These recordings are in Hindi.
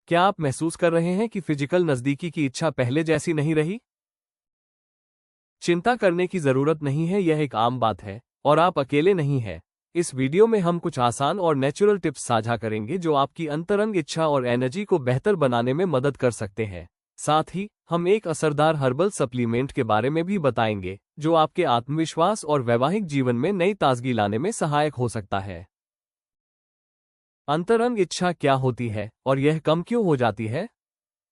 क्या आप महसूस कर रहे हैं कि फिजिकल नज़दीकी की इच्छा पहले जैसी नहीं रही? चिंता करने की जरूरत नहीं है, यह एक आम बात है और आप अकेले नहीं हैं। इस वीडियो में हम कुछ आसान और नेचुरल टिप्स साझा करेंगे जो आपकी अंतरंग इच्छा और एनर्जी को बेहतर बनाने में मदद कर सकते हैं। साथ ही हम एक असरदार हर्बल सप्लीमेंट के बारे में भी बताएंगे जो आपके आत्मविश्वास और वैवाहिक जीवन में नई ताजगी लाने में सहायक हो सकता है। अंतरंग इच्छा क्या होती है और यह कम क्यों हो जाती है?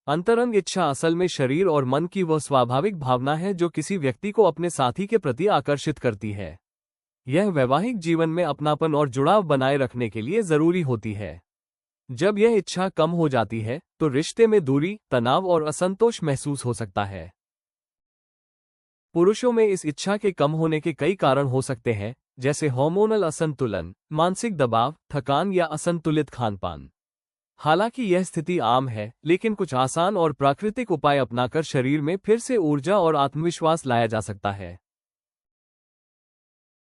अंतरंग इच्छा असल में शरीर और मन की वह स्वाभाविक भावना है जो किसी व्यक्ति को अपने साथी के प्रति आकर्षित करती है। यह वैवाहिक जीवन में अपनापन और जुड़ाव बनाए रखने के लिए जरूरी होती है। जब यह इच्छा कम हो जाती है तो रिश्ते में दूरी, तनाव और असंतोष महसूस हो सकता है। पुरुषों में इस इच्छा के कम होने के कई कारण हो सकते हैं, जैसे हार्मोनल असंतुलन, मानसिक दबाव, थकान या असंतुलित खानपान। हालांकि यह स्थिति आम है, लेकिन कुछ आसान और प्राकृतिक उपाय अपनाकर शरीर में फिर से ऊर्जा और आत्मविश्वास लाया जा सकता है।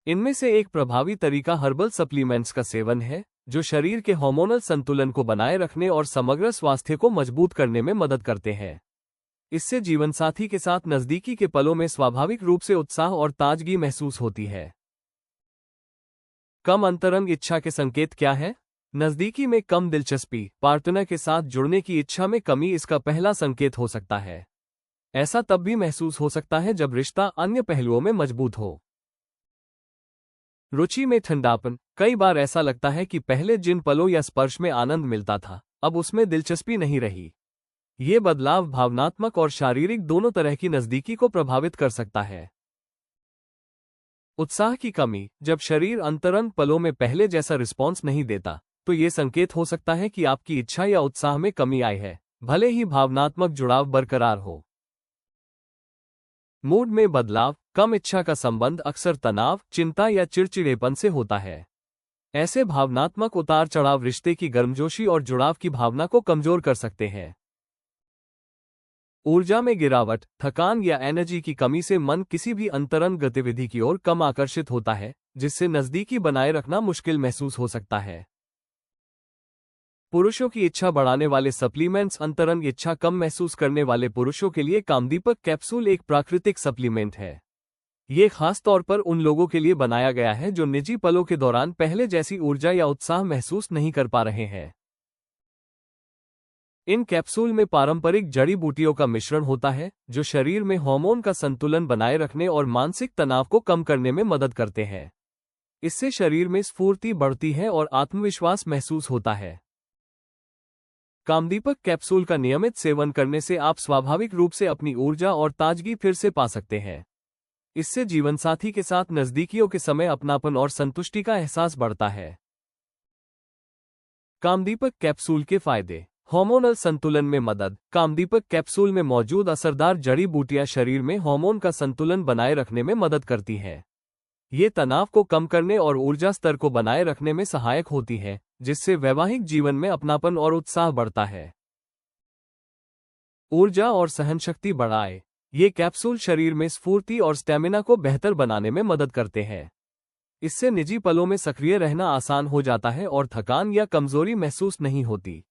इनमें से एक प्रभावी तरीका हर्बल सप्लीमेंट्स का सेवन है, जो शरीर के हार्मोनल संतुलन को बनाए रखने और समग्र स्वास्थ्य को मजबूत करने में मदद करते हैं। इससे जीवनसाथी के साथ नजदीकी के पलों में स्वाभाविक रूप से उत्साह और ताजगी महसूस होती है। कम अंतरंग इच्छा के संकेत क्या हैं? नजदीकी में कम दिलचस्पी, पार्टनर के साथ जुड़ने की इच्छा में कमी इसका पहला संकेत हो सकता है। ऐसा तब भी महसूस हो सकता है जब रिश्ता अन्य पहलुओं में मजबूत हो। रुचि में ठंडापन, कई बार ऐसा लगता है कि पहले जिन पलों या स्पर्श में आनंद मिलता था, अब उसमें दिलचस्पी नहीं रही। ये बदलाव भावनात्मक और शारीरिक दोनों तरह की नजदीकी को प्रभावित कर सकता है। उत्साह की कमी, जब शरीर अंतरंग पलों में पहले जैसा रिस्पॉन्स नहीं देता, तो ये संकेत हो सकता है कि आपकी इच्छा या उत्साह में कमी आई है, भले ही भावनात्मक जुड़ाव बरकरार हो। मूड में बदलाव, कम इच्छा का संबंध अक्सर तनाव, चिंता या चिड़चिड़ेपन से होता है। ऐसे भावनात्मक उतार चढ़ाव रिश्ते की गर्मजोशी और जुड़ाव की भावना को कमजोर कर सकते हैं। ऊर्जा में गिरावट, थकान या एनर्जी की कमी से मन किसी भी अंतरंग गतिविधि की ओर कम आकर्षित होता है, जिससे नजदीकी बनाए रखना मुश्किल महसूस हो सकता है। पुरुषों की इच्छा बढ़ाने वाले सप्लीमेंट्स, अंतरंग इच्छा कम महसूस करने वाले पुरुषों के लिए कामदीपक कैप्सूल एक प्राकृतिक सप्लीमेंट है। ये खास तौर पर उन लोगों के लिए बनाया गया है जो निजी पलों के दौरान पहले जैसी ऊर्जा या उत्साह महसूस नहीं कर पा रहे हैं। इन कैप्सूल में पारंपरिक जड़ी बूटियों का मिश्रण होता है, जो शरीर में हार्मोन का संतुलन बनाए रखने और मानसिक तनाव को कम करने में मदद करते हैं। इससे शरीर में स्फूर्ति बढ़ती है और आत्मविश्वास महसूस होता है। कामदीपक कैप्सूल का नियमित सेवन करने से आप स्वाभाविक रूप से अपनी ऊर्जा और ताजगी फिर से पा सकते हैं। इससे जीवनसाथी के साथ नजदीकियों के समय अपनापन और संतुष्टि का एहसास बढ़ता है। कामदीपक कैप्सूल के फायदे। हार्मोनल संतुलन में मदद। कामदीपक कैप्सूल में मौजूद असरदार जड़ी बूटियां शरीर में हार्मोन का संतुलन बनाए रखने में मदद करती हैं। ये तनाव को कम करने और ऊर्जा स्तर को बनाए रखने में सहायक होती है, जिससे वैवाहिक जीवन में अपनापन और उत्साह बढ़ता है। ऊर्जा और सहनशक्ति बढ़ाए। ये कैप्सूल शरीर में स्फूर्ति और स्टैमिना को बेहतर बनाने में मदद करते हैं। इससे निजी पलों में सक्रिय रहना आसान हो जाता है और थकान या कमजोरी महसूस नहीं होती।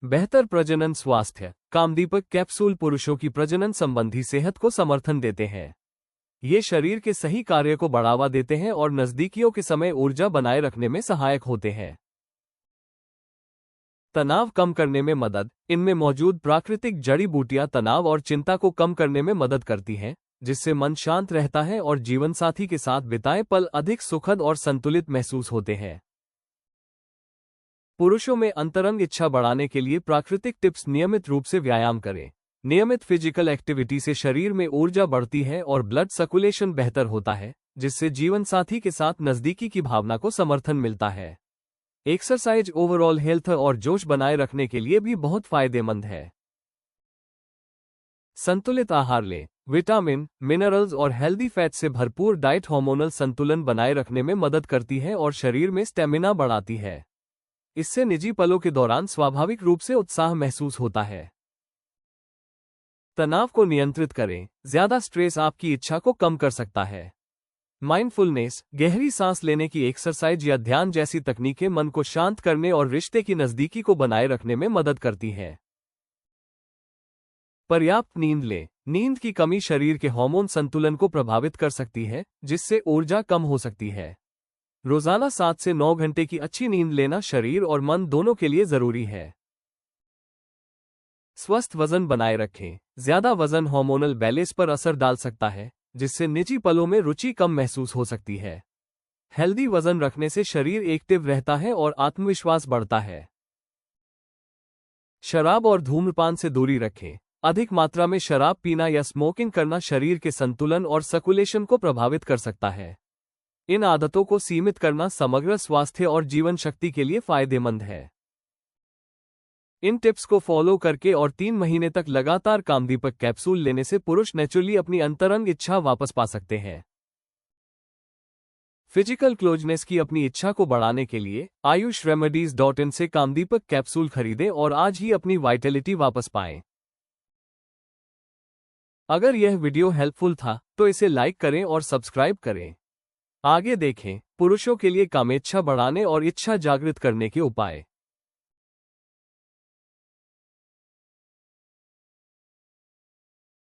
बेहतर प्रजनन स्वास्थ्य। कामदीपक कैप्सूल पुरुषों की प्रजनन संबंधी सेहत को समर्थन देते हैं। ये शरीर के सही कार्य को बढ़ावा देते हैं और नजदीकियों के समय ऊर्जा बनाए रखने में सहायक होते हैं। तनाव कम करने में मदद। इनमें मौजूद प्राकृतिक जड़ी बूटियां तनाव और चिंता को कम करने में मदद करती हैं, जिससे मन शांत रहता है और जीवनसाथी के साथ बिताए पल अधिक सुखद और संतुलित महसूस होते हैं। पुरुषों में अंतरंग इच्छा बढ़ाने के लिए प्राकृतिक टिप्स। नियमित रूप से व्यायाम करें। नियमित फिजिकल एक्टिविटी से शरीर में ऊर्जा बढ़ती है और ब्लड सर्कुलेशन बेहतर होता है, जिससे जीवनसाथी के साथ नजदीकी की भावना को समर्थन मिलता है। एक्सरसाइज ओवरऑल हेल्थ और जोश बनाए रखने के लिए भी बहुत फायदेमंद है। संतुलित आहार लें। विटामिन, मिनरल्स और हेल्दी फैट से भरपूर डाइट हार्मोनल संतुलन बनाए रखने में मदद करती है और शरीर में स्टेमिना बढ़ाती है। इससे निजी पलों के दौरान स्वाभाविक रूप से उत्साह महसूस होता है। तनाव को नियंत्रित करें। ज्यादा स्ट्रेस आपकी इच्छा को कम कर सकता है। माइंडफुलनेस, गहरी सांस लेने की एक्सरसाइज या ध्यान जैसी तकनीकें मन को शांत करने और रिश्ते की नज़दीकी को बनाए रखने में मदद करती हैं। पर्याप्त नींद लें। नींद की कमी शरीर के हार्मोन संतुलन को प्रभावित कर सकती है, जिससे ऊर्जा कम हो सकती है। रोजाना 7 से 9 घंटे की अच्छी नींद लेना शरीर और मन दोनों के लिए जरूरी है। स्वस्थ वजन बनाए रखें। ज्यादा वजन हार्मोनल बैलेंस पर असर डाल सकता है, जिससे निजी पलों में रुचि कम महसूस हो सकती है। हेल्दी वजन रखने से शरीर एक्टिव रहता है और आत्मविश्वास बढ़ता है। शराब और धूम्रपान से दूरी रखें। अधिक मात्रा में शराब पीना या स्मोकिंग करना शरीर के संतुलन और सर्कुलेशन को प्रभावित कर सकता है। इन आदतों को सीमित करना समग्र स्वास्थ्य और जीवन शक्ति के लिए फायदेमंद है। इन टिप्स को फॉलो करके और 3 महीने तक लगातार कामदीपक कैप्सूल लेने से पुरुष नेचुरली अपनी अंतरंग इच्छा वापस पा सकते हैं। फिजिकल क्लोजनेस की अपनी इच्छा को बढ़ाने के लिए ayushremedies.in से कामदीपक कैप्सूल खरीदें और आज ही अपनी वाइटैलिटी वापस पाएं। अगर यह वीडियो हेल्पफुल था तो इसे लाइक करें और सब्सक्राइब करें। आगे देखें पुरुषों के लिए कामेच्छा बढ़ाने और इच्छा जागृत करने के उपाय।